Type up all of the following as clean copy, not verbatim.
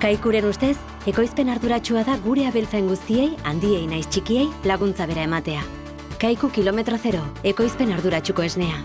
Kaikuren ustez, ekoizpen arduratsua da gure abeltzain guztiei, handiei naiz txikiei, laguntza bera ematea. Kaiku kilometro zero, ekoizpen arduratsuko esnea.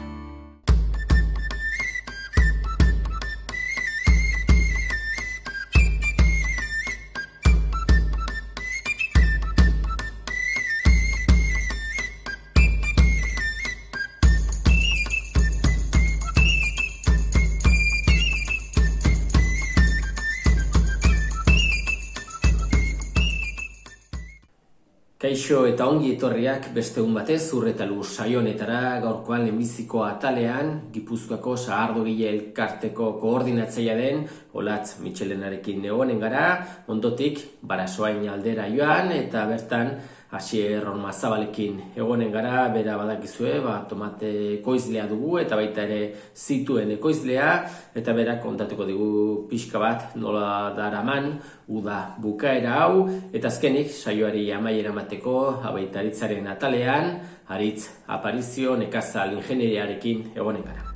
Kaixo eta ongi etorriak beste egun batez Ur eta Lur saio honetara. Gaurkoan lehenbiziko atalean Gipuzkoako Sagardogile Elkarteko koordinatzailea den Olatz Mitxelenarekin egonen gara, ondotik Barasoain aldera joan eta bertan Asier Ormazabalekin egonen gara. Bera badakizue, tomate ekoizlea dugu eta baita ere zituen ekoizlea, eta berak kontatuko digu pixka bat nola daraman uda bukaera hau, eta azkenik saioari amaiera emateko abaitaritzaren atalean Aritz Aparizio nekazal ingenieriarekin egonen gara.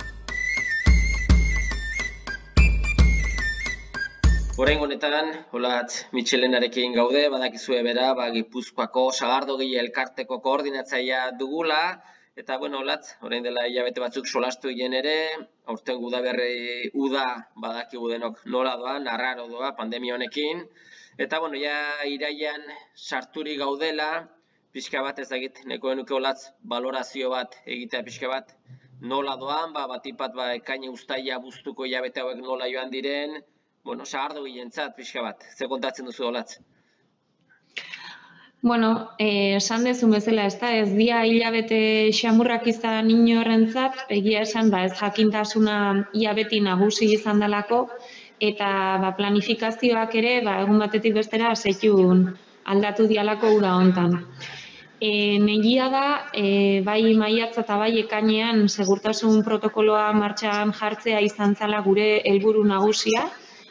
Oraingo honetan Olatz Mitxelenarekin gaude, badakizue bera, Gipuzkoako Sagardogile Elkarteko koordinatzailea dugula, eta Olatz, orain dela hilabete batzuk solastu egin ere, aurten udaberri uda badakigu denok nola doan, arraro doa pandemia honekin, eta irailean sarturik gaudela, pixka bat ezagit, neko genuke Olatz balorazio bat egitea pixka bat nola doan, batipat ekaina uztaila abuztuko hilabete hauek nola joan diren, Sagardogilentzat pixka bat, ze kontatzen duzu Olatz? Esan dezun bezala, ez dia hilabete xamurrak izan inorrentzat, egia esan ez jakintasuna hilabeti nagusi izan delako, eta planifikazioak ere egun batetik bestera seitun aldatu dialako uda hontan. Negia da, bai maiatza eta bai ekainean segurtasun protokoloa martxan jartzea izan zala gure helburu nagusia,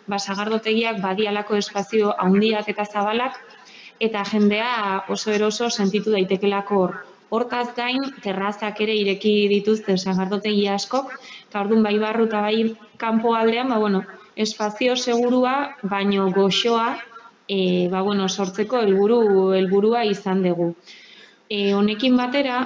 sagardotegiak badialako espazio handiak eta zabalak, eta jendea oso eroso sentitu daitekelako hor. Hortaz gain, terrazak ere ireki dituzte sagardotegi askok, eta orduan bai barru eta bai kanpo aldean, espazio segurua, baino goxoa, sortzeko helburua izan dugu. Honekin batera,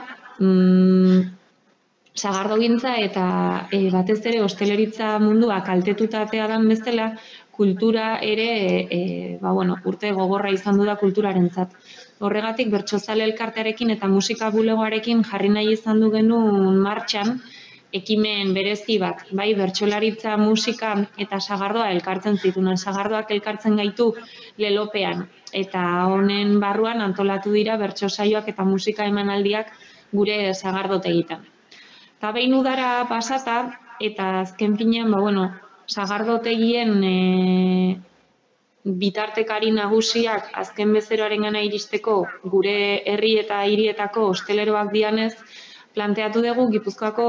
sagardogintza eta batez ere hosteleritza mundua kaltetuta dan bezala, kultura ere urte gogorra izan du da kulturarentzat. Horregatik Bertsozale Elkartearekin eta musika bulegoarekin jarri nahi izan du genuen martxan ekimen berezi bat, bai bertsolaritza, musika eta sagardoa elkartzen zitunen. Sagardoak elkartzen gaitu lelopean, eta honen barruan antolatu dira bertso saioak eta musika emanaldiak gure sagardotegitan. Eta behin udara pasata, eta azken finean, sagardotegien bitartekari nagusiak azken bezeroaren gana iristeko gure herri eta hirietako hosteleroak dianez, planteatu dugu Gipuzkoako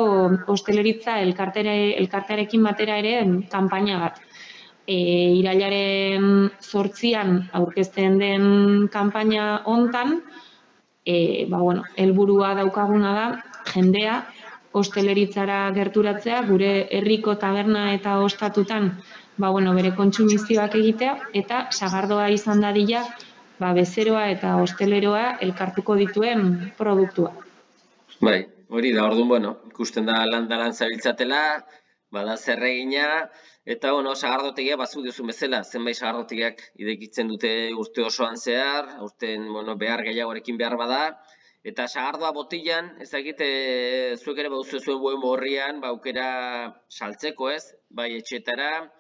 hosteleritza elkartearekin batera ere kanpaina bat. Irailaren 8an aurkezten den kanpaina hontan, helburua daukaguna da jendea hosteleritzara gerturatzea, gure herriko taberna eta ostatutan bere kontsumizioak egitea, eta sagardoa izan dadila bezeroa eta hosteleroa elkartuko dituen produktua. Bai, hori da, orduan, ikusten da landaran zabiltzatela, bada zerregina, eta sagardotegia batzuk duzun bezala, zenbait sagardotegiak idekitzen dute urte osoan zehar, urten behar gehiagorekin behar bada, eta sagardoa botilan, ezagite zuek ere baduzu zuen web horrian, aukera saltzeko bai etxetara,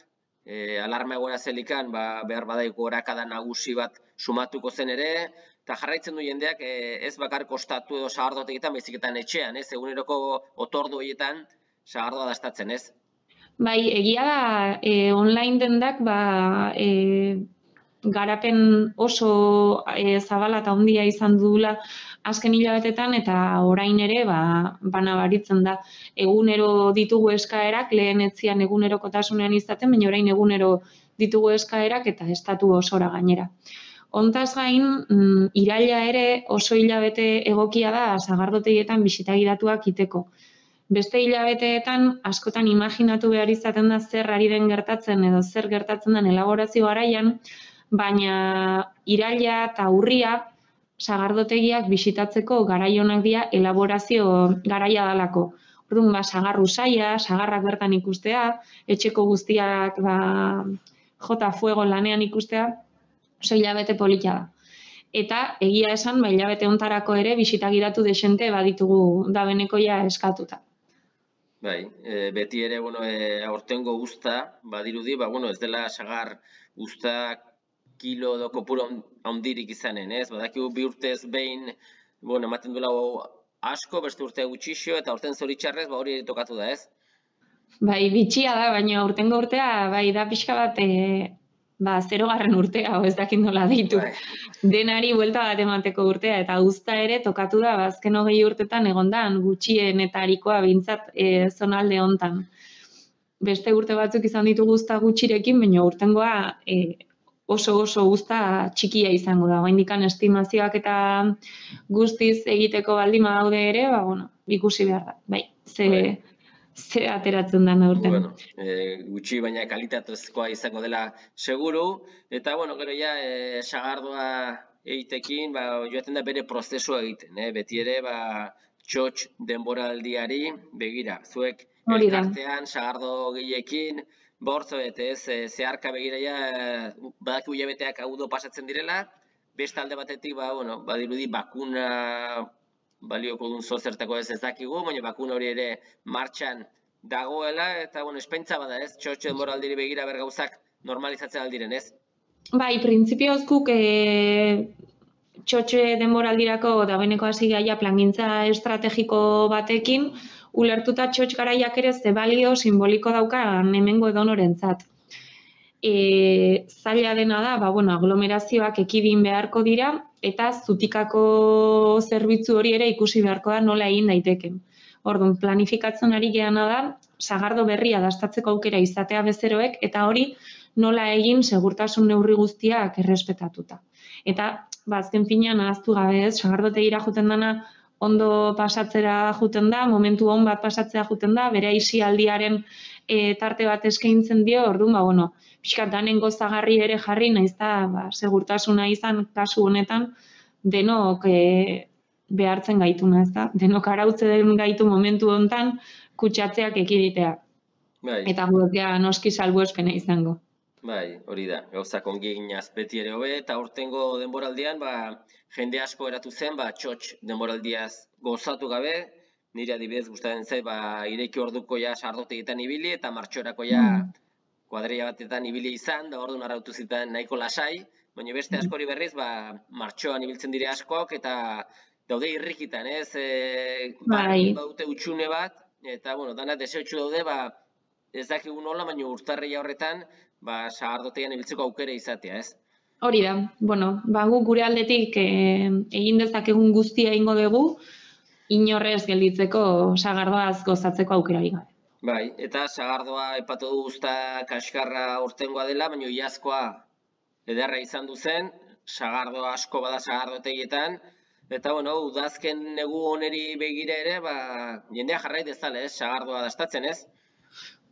alarma egoera zelikan, behar badaiko orakada nagusi bat sumatuko zen ere, eta jarraitzen du jendeak ez bakar kostatu edo sagardotegitan, baizik-etan etxean, eguneroko otordu horietan sagardoa dastatzen, ez? Bai, egia da, online dendak, garapen oso zabala eta handia izan dugula azken hilabetetan, eta orain ere nabaritzen da. Egunero ditugu eskaerak, lehen etzian egunerokotasunean izaten, baina orain egunero ditugu eskaerak eta estatu osora gainera. Hontaz gain, iraila ere oso hilabete egokia da sagardotegietan bisitagiratuak iteko. Beste hilabeteetan askotan imaginatu behar izaten da zer ari den gertatzen edo zer gertatzen den elaborazio garaian, baina iraila eta urria sagardotegiak bisitatzeko garai onak dira elaborazio garaia dalako. Orduan, sagar usaia, sagarrak bertan ikustea, etxeko guztiak jota fuego lanean ikustea, oso hilabete polita da. Eta egia esan, hilabete hontarako ere bisitagiratu desente baditugu dabenekoia eskatuta. Bai, beti ere, aurtengo uzta, badirudi, ez dela sagar uzta kilo edo kopuru handirik izanen, ez? Badakigu bi urtez behin, ematen duela asko, beste urtea gutxixo, eta aurten zoritxarrez, hori tokatu da, ez? Bai, bitxia da, baina aurtengo urtea, da pixka bat, 0. urtea, ez dakit nola deitu. Bai. Denari buelta bat emateko urtea, eta uzta ere tokatu da, azken 20 urtetan egondan, gutxienetarikoa bintzat zonalde hontan. Beste urte batzuk izan ditugu uzta gutxirekin, baina urtengoa oso uzta txikia izango da. Oraindikan estimazioak eta guztiz egiteko baldin badaude ere, ikusi behar da. Bai, ze ateratzen da aurten. Gutxi baina kalitatezkoa izango dela seguru, eta gero ja sagardoa egitekin joaten da bere prozesua egiten, beti ere txotx denboraldiari begira. Zuek elkartean sagardo gilekin bortzo zeharka begira badakigu hilabeteak agudo pasatzen direla, beste alde batetik badirudi bakuna balioko duen zozertako ez dakigu, baina bakuna hori ere martxan dagoela, eta espentsa bada ez, txotxe denboraldiri begira bergauzak normalizatzen aldiren ez? Bai, printzipioz guk txotxe denboraldirako dagoeneko hasi gaia plangintza estrategiko batekin, ulertuta txotx garaiak ere ze balio simboliko dauka hemengo edonorentzat. Zaila dena da, aglomerazioak ekidin beharko dira, eta zutikako zerbitzu hori ere ikusi beharko da nola egin daiteken. Orduan, planifikatzen ari geana da, sagardo berria dastatzeko aukera izatea bezeroek, eta hori nola egin segurtasun neurri guztiak errespetatuta. Eta, azken finean, ahaztu gabe ez, sagardotegira joeten dana ondo pasatzera juten da, momentu on bat pasatzera juten da, bere aisialdiaren tarte bat eskaintzen dio, orduan, pixkat danen gozagarri ere jarri, naiz da, segurtasuna izan kasu honetan, denok behartzen gaituna, ez da? Denok arautzen gaitu momentu honetan, kutsatzeak ekiditea. Eta gurekia noski salbuespena izango. Bai, hori da, gauzak ongi eginaz beti ere hobe, eta aurtengo denboraldian, jende asko eratu zen, txotx denboraldiaz gozatu gabe, nire adibidez gustatzen zait, ireki orduko sagardotegietan ibili, eta martxorako kuadrilla batetan ibili izan, da orduan arautu zitan nahiko lasai, baina beste askori berriz, martxoan ibiltzen dire askok, eta daude irrikitan, ez? Baute utxune bat, eta, dana deseotxu daude, ez dakigu nola, baina urtarrila horretan, sagardotegian ibiltzeko aukera izatea, ez? Hori da, gu gure aldetik egin dezakegun guztia egingo dugu, inorrez gelditzeko sagardoaz gozatzeko aukerarik gabe. Bai, eta sagardoa epatu du uzta kaskarra urtengoa dela, baina iazkoa ederra izan duzen, sagardoa asko bada sagardotegietan, eta udazken negu oneri begira ere, jendea jarrai dezala, ez, sagardoa dastatzen, ez?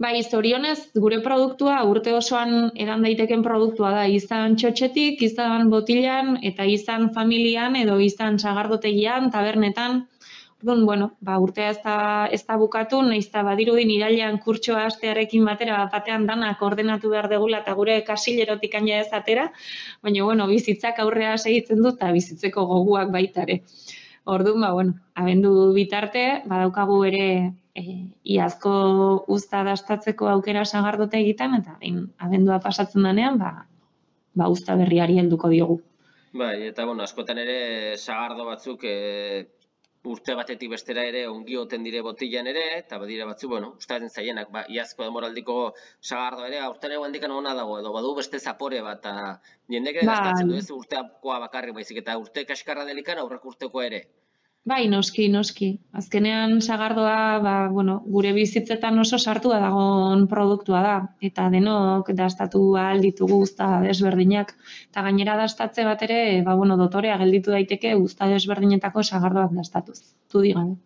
Bai, zorionez, gure produktua urte osoan edan daiteken produktua da, izan txotxetik, izan botilan, eta izan familian, edo izan sagardotegian, tabernetan. Orduan, urtea ez da bukatu, nahiz eta badirudin irailean kurtsoa hastearekin batera, batean danak ordenatu behar degula, eta gure kasilerotik aina ez atera, baina, bizitzak aurrea segitzen du, eta bizitzeko goguak baitare. Orduan, abendu bitarte, badaukagu ere iazko uzta dastatzeko aukera sagardote egiten, eta abendua pasatzen denean, uzta berriari helduko diogu. Bai, eta askotan ere sagardo batzuk urte batetik bestera ere ongi oten dire botilan ere, eta badire batzuk, ustatzen zaienak, iazko demoraldiko sagardo ere, aurten egon dikan hona dago, edo badu beste zapore bat, eta jendek ere dastatzen du ez urteakoa bakarrik baizik, eta urte kaskarra delikan aurrek urteko ere. Bai, noski. Azkenean sagardoa, gure bizitzetan oso sartua dagoen produktua da, eta denok dastatu ahal ditugu uzta desberdinak, eta gainera dastatze bat ere, dotorea gelditu daiteke uzta desberdinetako sagardoak dastatuz. Tu digan.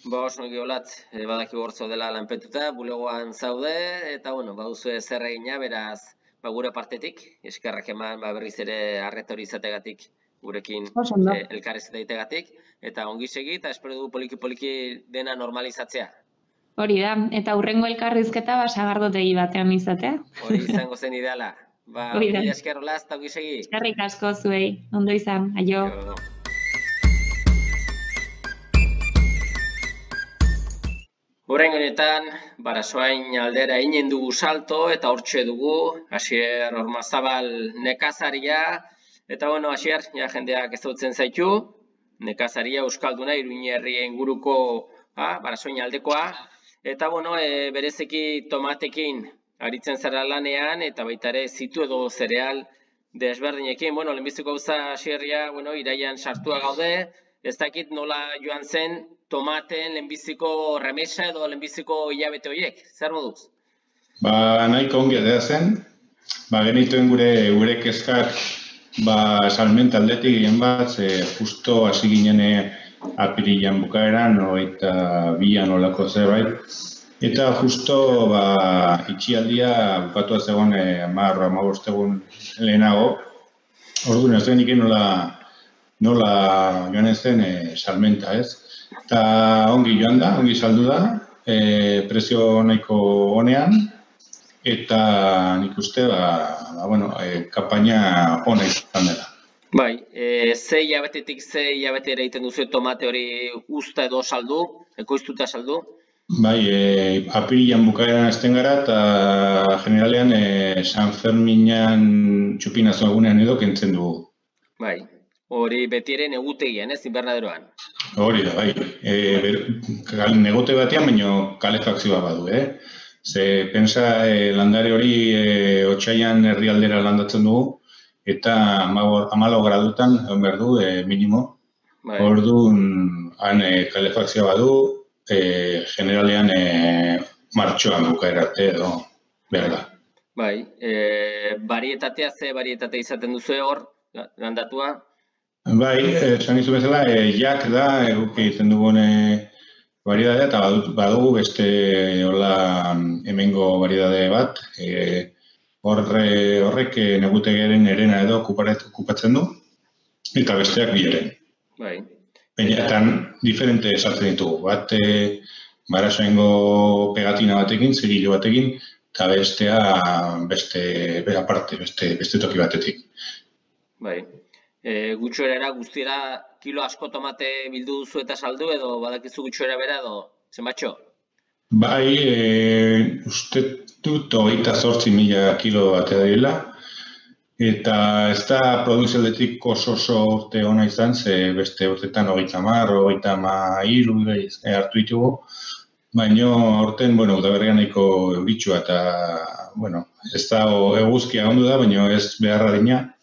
Ba, oso ongi olatz, badaki gortzo dela lanpetuta, bulegoan zaude, eta, bueno, baduzu zer egina, beraz, gure partetik, eskerrak eman berriz ere arreta hori izategatik, gurekin elkarrezeta egitegatik, eta ongi segi, eta espero dugu poliki-poliki dena normalizatzea. Hori da, eta hurrengo elkarrizketa sagardotegi batean izatea. Hori izango zen ideala. Mila esker olaz, eta ongi segi. Eskerrik asko zuei, ondo izan, aio. Horrengo honetan, Barasoain aldera inen dugu salto eta hortxe dugu, Asier Ormazabal nekazaria, eta bueno, Asier, jendeak ezagutzen zaitu, nekazaria euskalduna Iruña herria inguruko Barasoain aldekoa, eta bueno, berezeki tomatekin aritzen zara lanean, eta baita ere zitu edo zereal desberdinekin, bueno, lehenbiziko gauza Asierria, bueno, iraian sartua gaude, ez dakit nola joan zen, tomaten lehenbiziko remesa edo lehenbiziko hilabete horiek, zer moduz? Nahiko ongi edera zen, genituen gure kezkak salmenta aldetik gehien bat, justo hasi ginen apirilan bukaeran, eta bian olako zerbait, eta justo itxialdia bukatua zegoen 15 egun lehenago, orduan ez denik nola joan zen salmenta, ez? Eta ongi joan da, ongi saldu da, prezio nahiko honean, eta nik uste, kampaina ona izan dela. Bai, ze hilabetetik ze hilabete ere egiten duzu tomate hori usta edo saldu, ekoiztuta saldu? Bai, apirilan bukaeran hasten gara, eta generalean San Ferminan txupinazo egunean edo kentzen dugu. Bai. Hori beti ere negutegian, ez, inbernaderoan? Hori da, bai. Negote batean, baina kalefakzioa badu, Ze, pensa, landare hori otsaian herrialdera landatzen dugu, eta 14 gradutan, egon behar du, minimo. Orduan, han kalefakzioa badu, generalean martxoan bukaerarte edo behar da. Bai, barietatea, ze barietate izaten duzu hor, landatua? Bai, esan izu bezala, jak da, eguki egiten dugun variedadea, eta badugu beste hemengo variedade bat, horrek negutegiaren erena edo okupatzen du, eta besteak bieren. Bai. Eta diferente esatzen ditugu, bat Barasoaingo pegatina batekin, zegilo batekin, eta bestea beste toki batetik. Bai. Gutxoera guztiera kilo asko tomate bildu duzu eta saldu edo badakizu gutxoera bera edo zenbatxo? Bai, uste dut 28.000 kilo batea direla, eta ez da produzialdetik oso urte ona izan, ze beste urtetan 30, 33 hartu ditugu, baina aurten, udaberrian nahiko euritsua eta, ez da eguzkia ondu da, baina ez beharra dina,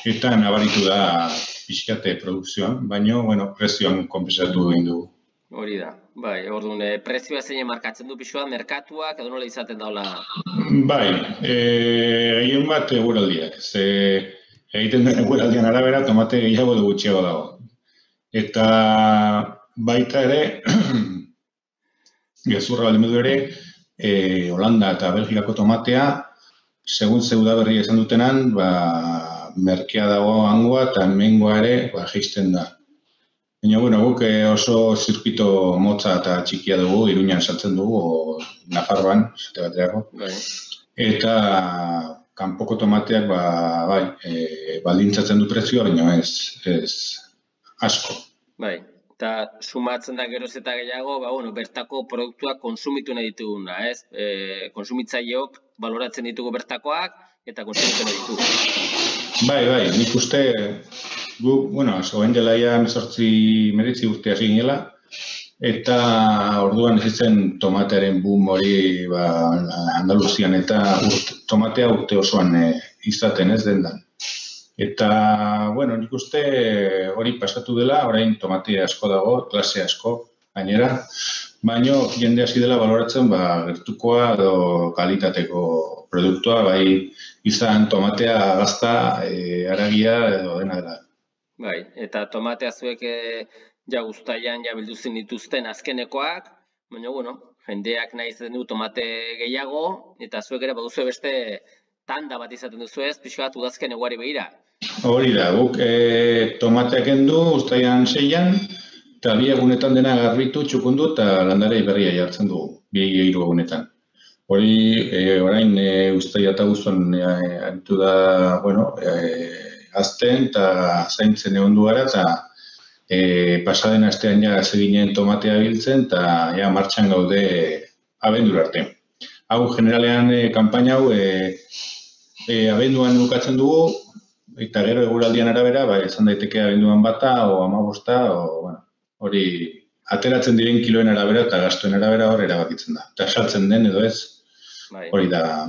eta nabaritu da pixkate produkzioan, baina, prezioan konpensatu egin dugu. Hori da, bai, orduan, prezioa zein markatzen du pixua, merkatuak, edo nola izaten daula? Bai, gehien bat eguraldiak, ze egiten den eguraldian arabera, tomate gehiago edo gutxiago dago. Eta baita ere, gezurra baldin du ere, Holanda eta Belgikako tomatea, segun udaberria esan dutenan, merkea dago hangoa eta hemengoa ere jaisten da. Baina, guk oso zirkuito motza eta txikia dugu, Iruñan saltzen dugu, Nafarroan, zate baterako. Eta kanpoko tomateak, baldintzatzen du prezioa, baina ez asko. Bai, eta sumatzen da geroz eta gehiago, bertako produktuak konsumitu nahi dituguna, ez? Konsumitzaileok baloratzen ditugu bertakoak eta konsumitu nahi ditugu. Bai, nik uste, oen dela ia 19 urte hasi ginela, eta orduan ez zen tomatearen boom hori Andaluzian, eta tomatea urte osoan izaten ez dendan. Eta, nik uste hori pasatu dela, orain tomate asko dago, klase asko, gainera, baina jende hasi dela baloratzen gertukoa edo kalitateko produktua, bai izan tomatea gazta, haragia edo dena dela. Bai, eta tomatea zuek ja uztailan ja bilduzen dituzten azkenekoak, baina, bueno, jendeak nahi izaten du tomate gehiago, eta zuek ere baduzu beste tanda bat izaten duzu ez, pixka bat udazken eguari behira. Hori da, guk tomateak kendu uztailan 6an, eta bi egunetan dena garbitu, txukundu eta landare berria jartzen dugu, 2-3 egunetan. Hori, orain uztaila eta guztuan aritu da, bueno, azten eta zaintzen egon du gara, eta pasaden astean ja zeginen tomatea biltzen, eta ja martxan gaude abendura arte. Hau, generalean, kanpaina hau, abenduan bukatzen dugu, eta gero eguraldian arabera, izan daiteke abenduan bata, o 15, o, bueno, hori ateratzen diren kiloen arabera eta gastuen arabera hor erabakitzen da. Eta saltzen den edo ez, hori da.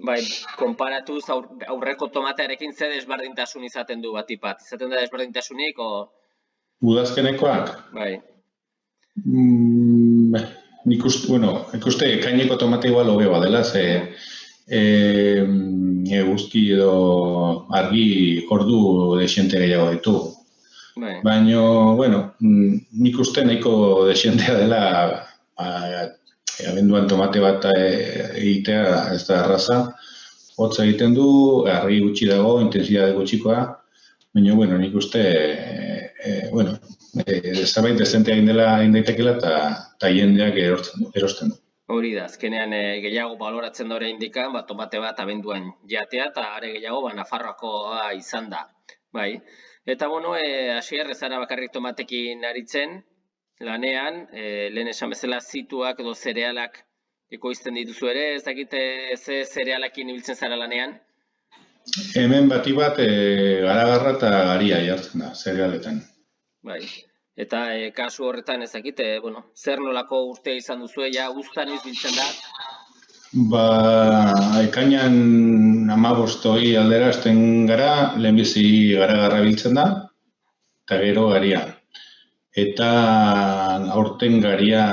Bai, konparatuz aurreko tomatearekin ze desberdintasun izaten du batipat. Izaten da desberdintasunik, o... Udazkenekoak? Bai. Nik uste ekaineko tomate igual hobe badela, ze eguzki edo argi ordu desiente gehiago ditu. Baina, bueno, nik uste nahiko desientea dela abenduan tomate bat egitea ez da erraza. Hotza egiten du, argi gutxi dago, intensitate gutxikoa, baina, bueno, nik uste, zerbait dezentea egin daitekela eta jendeak erosten du. Hori da, azkenean gehiago baloratzen da oraindik tomate bat abenduan jatea eta are gehiago Nafarroakoa izan da. Bai. Eta, bueno, Asier, ez zara bakarrik tomatekin aritzen lanean, lehen esan bezala zituak edo zerealak ekoizten dituzu ere, ez dakite ze zerealakin ibiltzen zara lanean? Hemen bati bat garagarra eta garia jartzen da, zerealetan. Bai. Eta kasu horretan ez dakite, bueno, zer nolako urtea izan duzu, ja uztan izbiltzen da? Ekainan 15 aldera hasten gara, lehenbizi garagarra biltzen da, eta gero garia. Eta aurten garia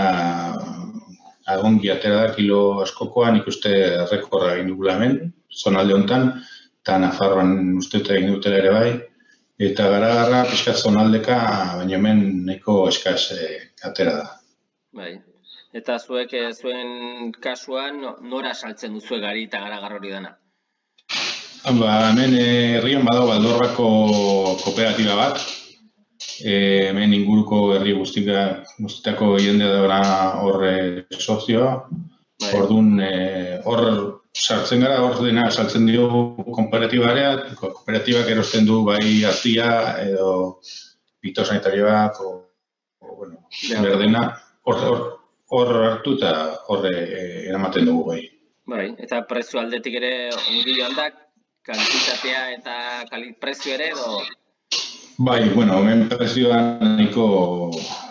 agongi atera da kilo askokoa, nik uste rekorra egin dugula hemen, zonalde honetan, eta Nafarroan uste egin dutela ere bai, eta garagarra pixkat zonaldeka, baina hemen nahiko eskaz atera da. Bai. Eta zuek zuen kasuan nora saltzen duzu gari eta garagar hori dena? Hemen herrian badago Baldorrako kooperatiba bat. Hemen inguruko herri guztietako jendea dagoena hor sozioa. Orduan hor sartzen gara, hor dena saltzen dio kooperatibarea. Kooperatibak erosten du bai azia edo fitosanitarioak, berdena. Hor hartu eta hor eramaten dugu bai. Bai, eta prezio aldetik ere ongi joan kantitatea eta prezio ere edo? Bai, bueno, hemen prezioa nahiko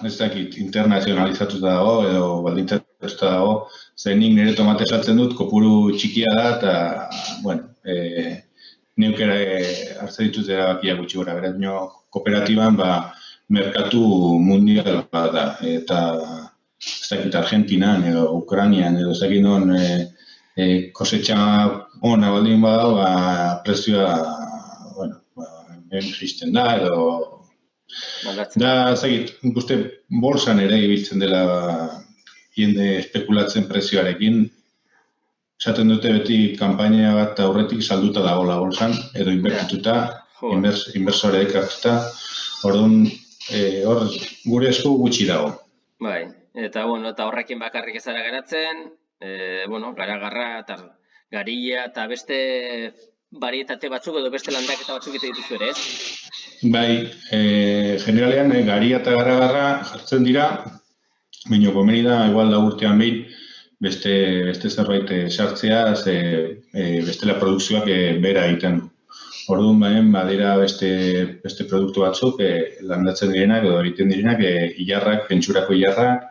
ez dakit internazionalizatuta dago edo baldintzatuta dago. Nik nire tomate saltzen dut, kopuru txikia da eta, bueno, neuk ere hartzen ditut erabakia gutxi gora. Beraz, kooperatiban merkatu mundial bat da eta ez dakit Argentinan edo Ukrainian edo ez dakit non kosetxa ona baldin badago, prezioa, bueno, jisten da edo... Da, ez dakit, ikuste bolsan ere ibiltzen dela jende espekulatzen prezioarekin. Esaten dute beti kanpaina bat aurretik salduta dagoela bolsan, edo inbertituta, inbersoreek hartuta. Orduan, hor gure esku gutxi dago. Bai. Eta, bueno, eta horrekin bakarrik ezara geratzen, garagarra eta garia eta beste barietate batzuk edo beste landaketa batzuk egiten dituzu ere, ez? Bai, generalean garia eta garagarra jartzen dira, baina komeni da, igual da urtean behin, beste zerbait sartzea, bestela produkzioak bera egiten du. Orduan baina badira beste produktu batzuk landatzen direnak edo egiten direnak, ilarrak, pentsurako ilarrak,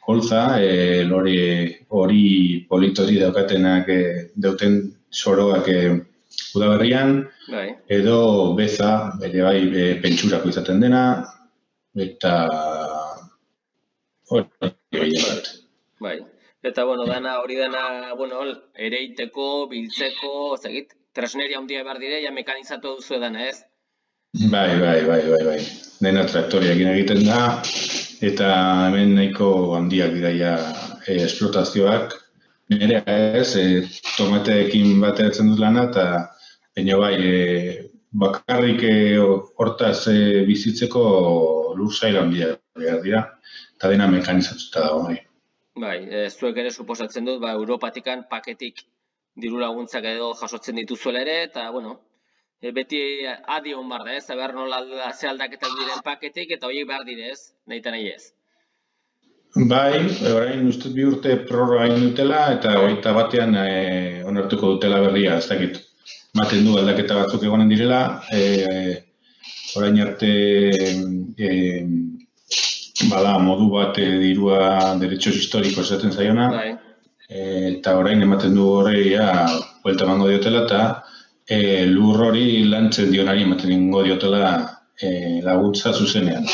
kolza, hori politori daukatenak dauten soroak udaberrian, edo beza, bere bai pentsurako izaten dena, eta hori bat. Bai, eta hori dana, ereiteko, biltzeko, tresneria handia behar dire, ja mekanizatu duzu edana, ez? Bai. Dena traktoriakin egiten da, eta hemen nahiko handiak dira esplotazioak. Nire tomateekin bateratzen dut lana, eta baina bai, bakarrik hortaz bizitzeko lursail handiak behar dira, eta dena mekanizatuta dago. Bai, zuek ere suposatzen dut, Europatikan paketik diru laguntzak edo jasotzen dituzuela ere, eta, bueno, beti adi hon bar da, ez? Aber nola ze aldaketak diren paketik, eta horiek behar direz, nahi eta nahi ez. Bai, orain uste 2 urte prorroga egin dutela, eta 21 onartuko dutela berria, ez dakit. Maten du aldaketa batzuk egonen direla, orain arte bada modu bat dirua derechos históricos esaten zaiona, eta orain ematen du horri buelta emango diotela, eta lur hori lantzen dionari ematen ingo diotela laguntza zuzenean.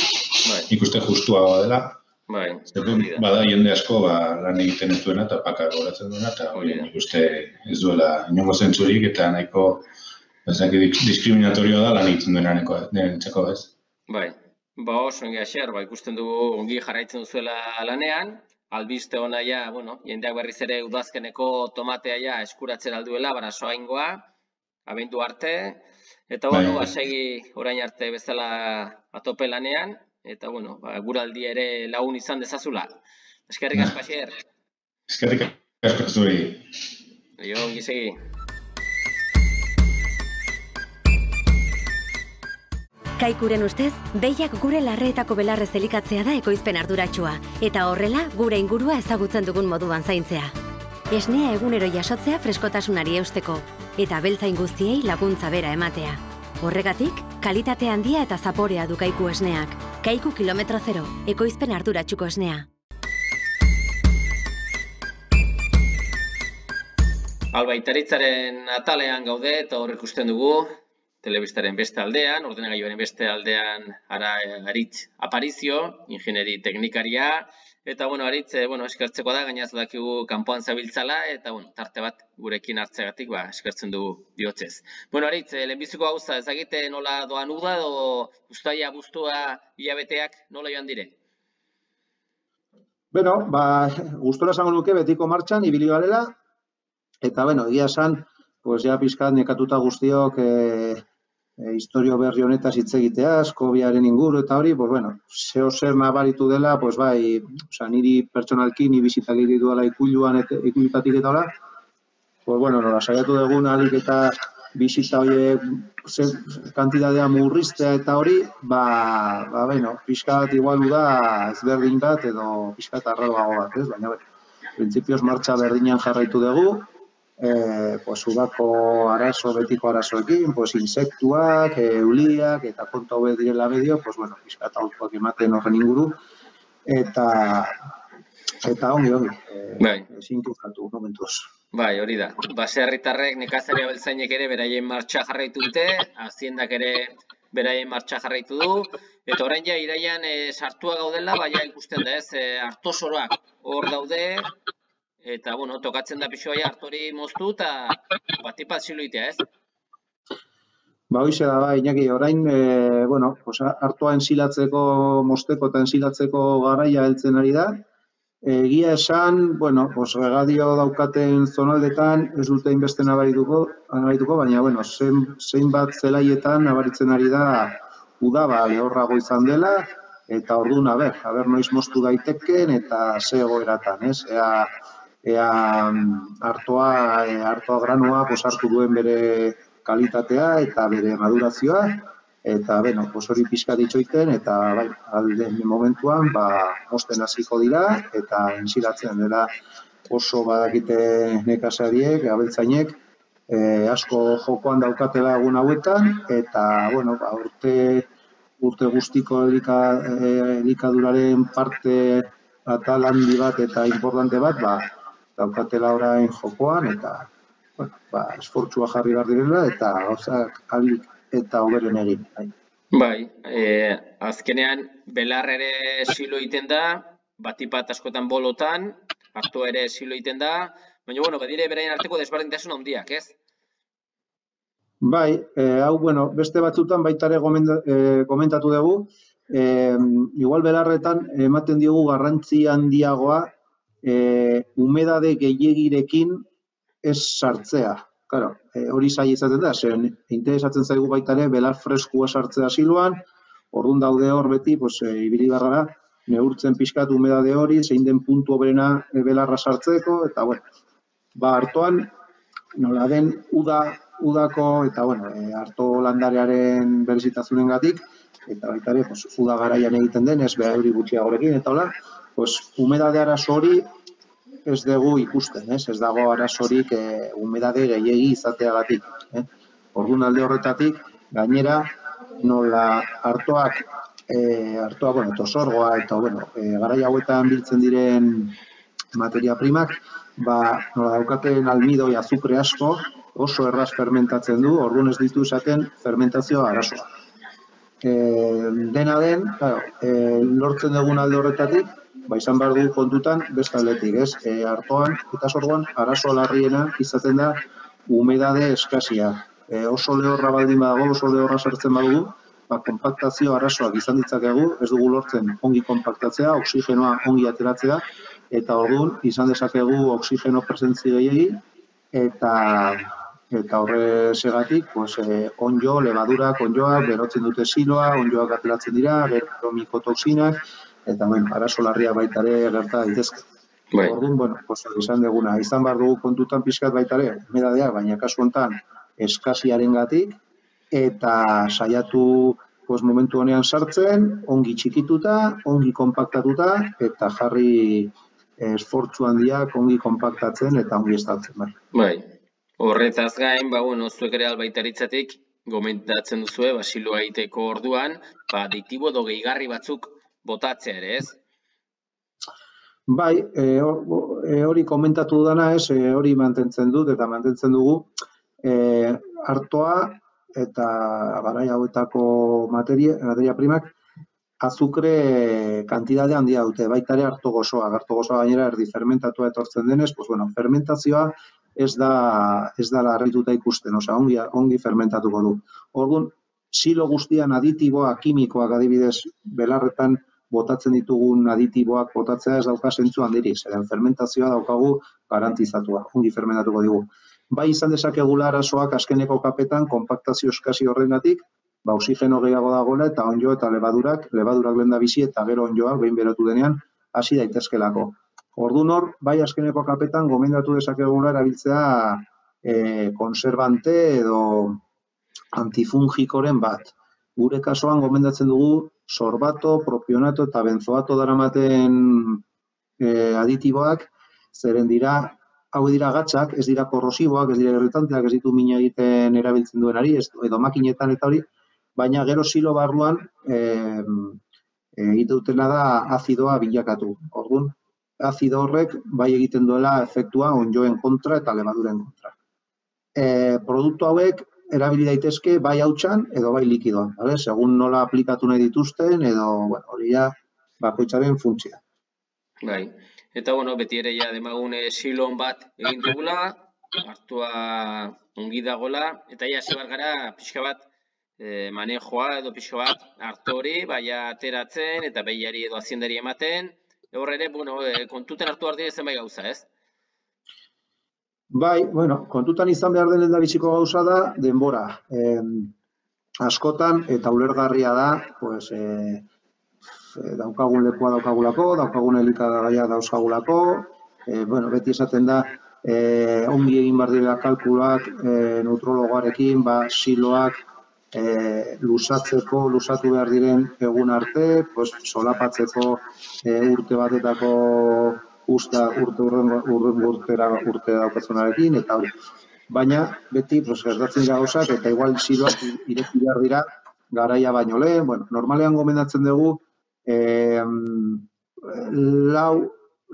Ikuste justuagoa dela. Bada jende asko lan egiten ez duena eta pakak horatzen duena, eta hori ikuste ez duela inongo zentzurik eta nahiko diskriminatorioa da lan egiten duena nentzeko ez. Bai, oso ongi aixer, ikusten dugu ongi jarraitzen duzuela lanean, albiste hona jendeak berriz ere udazkeneko tomatea eskuratzen alduela, Soaingoa, abendu arte, eta segi orain arte bezala atope lanean, eta, guraldi ere lagun izan dezazula. Eskerrik asko, Asier. Eskerrik asko zuri. Ongi segi. Kaikuren ustez, behiak gure larreetako belarrez elikatzea da ekoizpen arduratsua, eta horrela gure ingurua ezagutzen dugun moduan zaintzea. Esnea egunero jasotzea freskotasunari eusteko, eta beltzain guztiei laguntza bera ematea. Horregatik, kalitate handia eta zaporea du Kaiku esneak. Kaiku kilometro zero, ekoizpen arduratsuko esnea. Albaitaritzaren atalean gaude eta hor ikusten dugu, telebistaren beste aldean, ordenagailuaren beste aldean Aritz Aparizio, ingenieri teknikaria, eta Aritz eskertzeko da, gainaz dakigu kanpoan zabiltzala, eta tarte bat gurekin hartzegatik eskertzen dugu diotzez. Aritz, lehenbiziko gauza, ezagite nola doan uda edo ustaia, abuztua, hilabeteak nola joan dire? Gustora esango nuke betiko martxan, ibili garela, eta egia esan, pizkat nekatuta guztiok historio berri honetaz hitz egiteaz, COVID-aren inguru eta hori, zeo zer nabaritu dela, niri pertsonalki, ni bizitak egitu dela ikuilutatik eta hola, nola saiatu dugun alik eta bizita horiek kantidadea murriztea eta hori, pixkat igualu da ezberdin bat edo pixkat arrauago bat, ez? Baina, printzipioz martxa berdinean jarraitu dugu, udako arazo, betiko arazoekin, insektuak, euliak, eta konta hobe direla medio, pixkat autoak ematen horren inguru, eta ongi, ezin kuzkatu momentuz. Bai, hori da. Baserritarrek, nekazari abeltzainek ere beraien martxa jarraitu dute, haziendak ere beraien martxa jarraitu du, eta orain iraian sartua gaudela, ikusten da ez, hartosoroak hor daude, eta, tokatzen da pixoa hartori moztu eta batipat siluitea, ez? Hoize da, Iñaki, orain, hartua ensilatzeko, mosteko eta ensilatzeko garaia heltzen ari da. Egia esan, regadio daukaten zonaldetan ez dute inbeste nabarituko, baina, zein bat zelaietan nabaritzen ari da uda, lehorrago izan dela, eta orduan, aber noiz moztu daiteken eta ze egoeratan, ez? Ea hartoa granoa hartu duen bere kalitatea eta bere madurazioa, eta hori pixka ditxoiten, eta alde momentuan mozten hasiko dira, eta ensilatzen dela oso badakite nekazariek, abeltzainek, asko jokoan daukatela egun hauetan, eta urte guztiko elikaduraren parte atal handi bat eta importante bat, daukatela orain jokoan, eta esfortzua jarri behar direla, eta gauzak alik eta hoberen egin. Bai, azkenean belar ere silo egiten da, batipat askotan bolotan, hartu ere silo egiten da, baina, badire beraien arteko desberdintasun handiak, ez? Bai, hau, beste batzutan baitare komentatu dugu, igual belarretan ematen diogu garrantzi handiagoa humedade gehiegirekin ez sartzea. Claro, hori zaila izaten da, zen interesatzen zaigu baitare belar freskua sartzea siloan, orduan daude hor beti, ibili barra neurtzen pixkat humedade hori, zein den puntu oberena belarra sartzeko, eta artoan, nola den udako, eta arto landarearen berezitasunengatik, eta baita ere, uda garaian egiten den, ez behar hori gutxiagorekin, eta hola, humedade arazo hori ez dugu ikusten, ez dago arazorik humedade gehiegi izateagatik. Orduan alde horretatik, gainera, nola hartoak, tosorgoa eta garai hauetan biltzen diren materia primak, nola daukaten almidoi azukre asko, oso erraz fermentatzen du, orduan ez ditu esaten fermentazio arazoa. Dena den, lortzen dugun alde horretatik, izan behar du kontutan beste aldetik, ez? Hartoan eta sorgoan arazo larriena izaten da humedade eskasia. Oso lehorra baldin badago, oso lehorra sartzen badugu, konpaktazio arazoak izan ditzakegu, ez dugu lortzen ongi konpaktatzea, oxigenoa ongi ateratzea, eta orduan izan dezakegu oxigeno presentzi gehiegi, eta horrezegatik, onjo, lebadurak, onjoak, berotzen dute siloa, onjoak ateratzen dira, gero mikotoxinak, eta arazo larriak baita ere gerta daitezke. Orduan, izan deguna, izan behar dugu kontutan pixkat baita ere, humedadeak, baina kasu honetan eskasiarengatik, eta saiatu momentu honean sartzen, ongi txikituta, ongi konpaktatuta, eta jarri esfortzu handiak ongi konpaktatzen eta ongi estaltzen. Bai, horretaz gain, zuek ere albaitaritzatik, gomentatzen duzue, siloa egiteko orduan, aditibo edo gehigarri batzuk botatzea ere, ez? Bai, hori komentatu dana ez, hori mantentzen dut eta mantentzen dugu, hartoa eta garai hauetako materia primak azukre kantidade handia dute, baita ere harto gozoa gainera erdi fermentatua etortzen denez, fermentazioa ez da larrituta ikusten, ongi fermentatuko du. Orduan, silo guztian aditiboak, kimikoak adibidez, belarretan botatzen ditugun aditiboak botatzea ez dauka zentzu handirik, zeren fermentazioa daukagu garantizatua, ongi fermentatuko digu. Bai izan dezakegula arazoak azkeneko kapetan, konpaktazio eskasi horrengatik, oxigeno gehiago dagoela eta onjo eta lebadurak lenda bizi eta gero onjoak behin berotu denean hasi daitezkelako. Orduan hor, bai azkeneko kapetan gomendatu dezakegula erabiltzea konserbante edo antifungikoren bat. Gure kasuan gomendatzen dugu sorbato, propionato eta benzoato daramaten aditiboak, zeren hau dira gatzak, ez dira korrosiboak, ez dira irritanteak, ez ditu mina egiten erabiltzen duenari, edo makinetan eta hori, baina gero silo barruan egite dutena da azidoa bilakatu. Orduan, azido horrek bai egiten duela efektua onjoen kontra eta lebaduren kontra. Produktu hauek erabili daitezke bai hautsan edo bai likidoan, segun nola aplikatu nahi dituzten edo hori bakoitzaren funtzioa. Bai, eta beti ere demagun silon bat egin dugula, hartua ongi dagola, eta hasi behar gara pixka bat manejoa edo pixka bat hartu hori, ateratzen eta behiari edo aziendari ematen, horre ere, kontutan hartu behar dire zenbait gauza, ez? Bai, kontutan izan behar den lehendabiziko gauza da, denbora. Askotan, eta ulergarria da, daukagun lekua daukagulako, daukagun elikagaia dauzkagulako, beti esaten da, ongi egin behar dira kalkulak, neutrologoarekin, siloak lusatu behar diren egun arte, solapatzeko urte batetako urte daukatzunarekin, eta hori. Baina, beti, gertatzen dira gauzak, eta igual siloak ireki behar dira garaia baino lehen. Normalean gomendatzen dugu,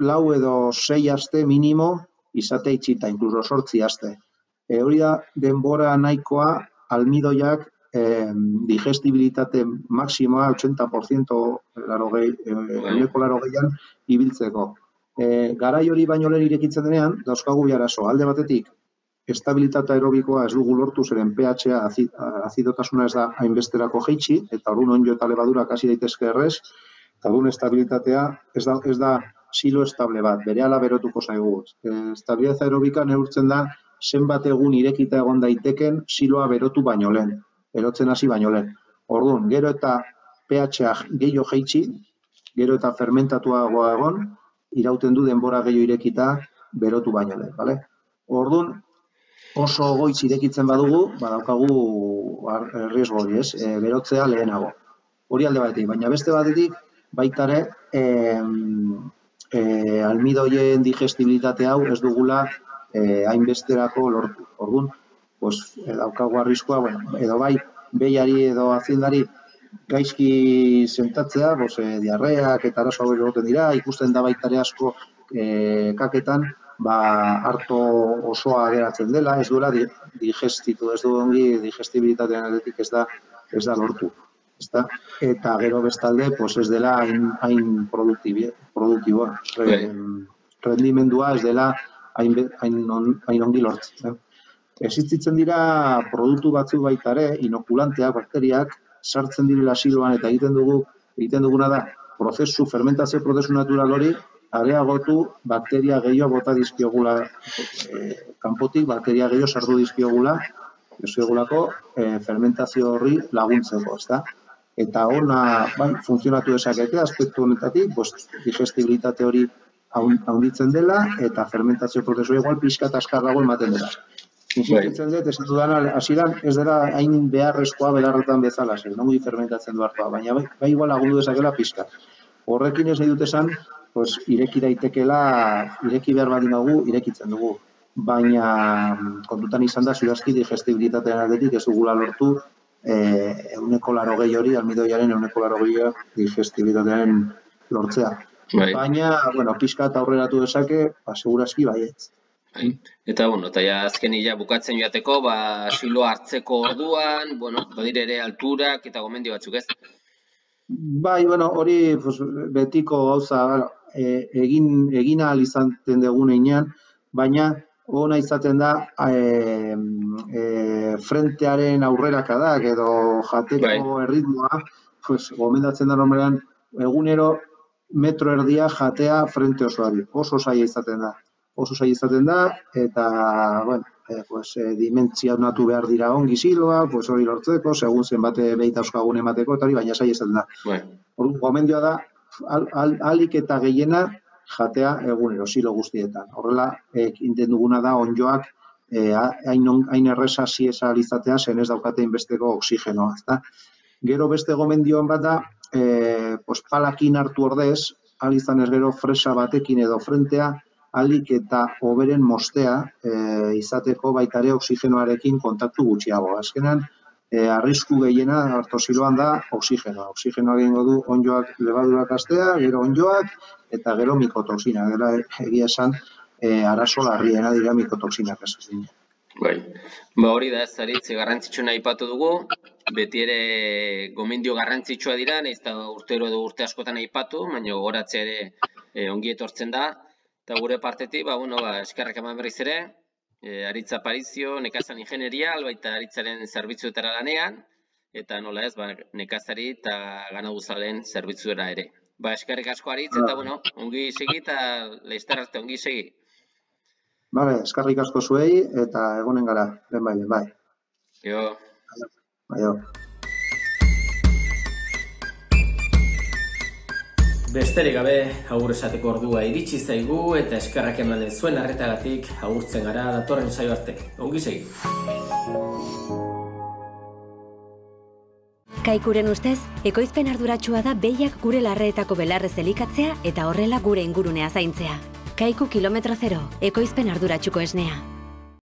lau edo 6 aste minimo izate itxita, inkluso 8 aste. Hori da, denbora nahikoa almidoiak digestibilitate maksimoa 80% larogeian ibiltzeko. Garai hori baino lehen irekitzen denean, dauzkagu arazo. Alde batetik, estabilitate aerobikoa ez dugu lortu, zeren pH-a azidotasuna ez da hainbesterako jaitsi, eta orduan onjo eta lebadurak hasi daitezke errez, eta orduan estabilitatea ez da silo estable bat, berehala berotuko zaigu. Estabilitate aerobika neurtzen da zenbat egun irekita egon daiteken siloa berotu baino lehen, berotzen hasi baino lehen. Orduan, gero eta pH-a gehiago jaitsi, gero eta fermentatuagoa egon, irauten du denbora gehiago irekita berotu baino lehen, bale? Orduan, oso goitz irekitzen badugu, badaukagu riesgo hori, ez? Berotzea lehenago. Hori alde batetik, baina beste batetik, baitare, almidoien digestibilitate hau ez dugula hainbesterako lortu. Orduan, daukagu arriskoa, edo bai, behiari edo azindari gaizki sentatzea, diarreak eta arazo hauek egoten dira, ikusten da baitare asko kaketan, harto osoa geratzen dela, ez duela digestitu, ez du ongi digestibilitatean aldetik ez da lortu. Eta gero bestalde ez dela hain produktiboa. Rendimendua ez dela hain ongi lortzen. Existitzen dira produktu batzu baita ere, inokulanteak, bakteriak, sartzen direla siloan eta egiten duguna da, fermentazio prozesu natural hori, areagotu bakteria gehiago bota dizkiogula kanpotik, bakteria gehiago sartu dizkiogulako fermentazio horri laguntzeko, ezta? Eta ona funtzionatu dezakete aspektu honetatik, digestibilitate hori handitzen dela eta fermentazio prozesua igual pixka eta askarrago ematen dela. Insistitzen dut, ez dudan hasieran ez dela hain beharrezkoa belarretan bezala, nongi fermentatzen du hartua, baina bai igual lagundu dezakela pixka. Horrekin ez nahi dut esan, ireki daitekela, ireki behar badin dugu, irekitzen dugu. Baina kontutan izan da, zurazki digestibilitatean aldetik ez dugula lortu 180 hori, almidoiaren 180 digestibilitatean lortzea. Baina, pixka eta aurreratu dezake, segurazki baietz. Eta, azken bukatzen joateko, silo hartzeko orduan, badire ere alturak eta gomendio batzuk ez? Bai, hori betiko gauza egin ahal izaten dugunean, baina ona izaten da frentearen aurrerakadak edo jateko erritmoa, gomendatzen da normalean egunero metro erdia jatea frente osoari, oso zaila izaten da, eta, dimentsionatu behar dira ongi siloa, hori lortzeko, segun zenbate behita euskagun emateko, eta hori baina zaila izaten da. Gomendioa da, alik eta gehiena jatea egunero, silo guztietan. Horrela, egiten duguna da, onjoak hain erresa ziesa alizatea, zen ez daukate inbesteko oksigenoa. Gero beste gomendioan bat da, palakin hartu ordez, alizan ez gero fresa batekin edo frentea, alik eta hoberen mostea izateko baitare oksigenoarekin kontaktu gutxiago. Azkenan, arrisku gehiena hartosiloan da oksigenoa. Oksigenoa egingo du onjoak lebadurak astea, gero onjoak eta gero mikotoksina. Egia esan, arazo larriena dira mikotoksinak ez dira. Hori da ez zaritze garrantzitsuna aipatu dugu, beti ere gomendio garrantzitsua dira, nahiz eta urtero edo urte askotan aipatu, baina gogoratzea ere ongi etortzen da. Eta gure partetik, eskerrak eman berriz ere, Aritza Parizio, nekazan ingenieria, albaita Aritzaren zerbitzuetara lanean, eta nola ez, nekazari eta ganaduzalen zerbitzuera ere. Eskerrik asko Aritz, eta ongi segi eta laizter arte ongi segi. Eskerrik asko zuei, eta egonen gara, bai. Jo. Bai. Besterik gabe, agur esateko ordua iritsi zaigu eta eskerrak emanen zuen arretagatik agurtzen gara datorren saio arte. Ongi segi. Kaikuren ustez, ekoizpen arduratsua da behiak gure larreetako belarrez elikatzea eta horrela gure ingurunea zaintzea. Kaiku kilometro zero, ekoizpen arduratsuko esnea.